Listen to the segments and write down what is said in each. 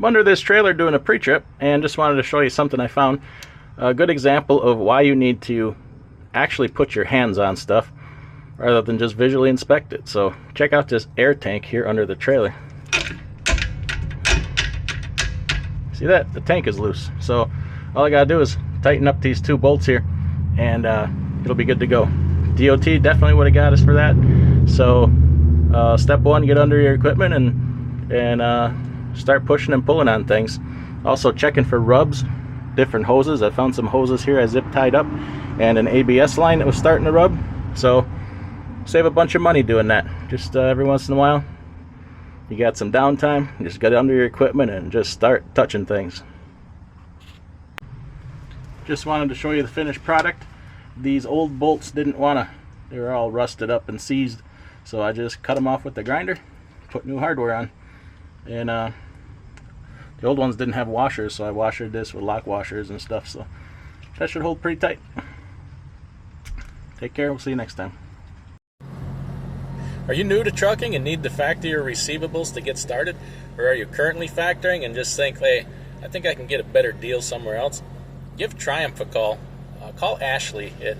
I'm under this trailer doing a pre-trip and just wanted to show you something I found. A good example of why you need to actually put your hands on stuff rather than just visually inspect it. So check out this air tank here under the trailer. See that? The tank is loose. So all I gotta do is tighten up these 2 bolts here and it'll be good to go. DOT definitely would have got us for that. So step 1, get under your equipment and start pushing and pulling on things. Also checking for rubs, different hoses. I found some hoses here I zip tied up and an ABS line that was starting to rub. So save a bunch of money doing that. Just every once in a while you got some downtime, just get under your equipment and just start touching things. Just wanted to show you the finished product. These old bolts didn't wanna, they were all rusted up and seized, so I just cut them off with the grinder, put new hardware on, and the old ones didn't have washers, so I washered this with lock washers and stuff, so that should hold pretty tight. Take care, we'll see you next time. Are you new to trucking and need to factor your receivables to get started? Or are you currently factoring and just think, hey, I think I can get a better deal somewhere else? Give Triumph a call. Call Ashley at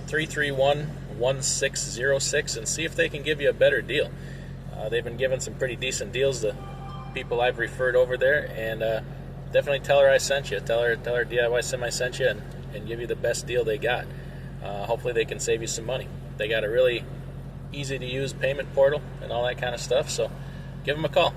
915-331-1606 and see if they can give you a better deal. They've been giving some pretty decent deals to people I've referred over there, and definitely tell her I sent you. Tell her DIY Semi sent you and give you the best deal they got. Hopefully they can save you some money. They got a really easy to use payment portal and all that kind of stuff, so give them a call.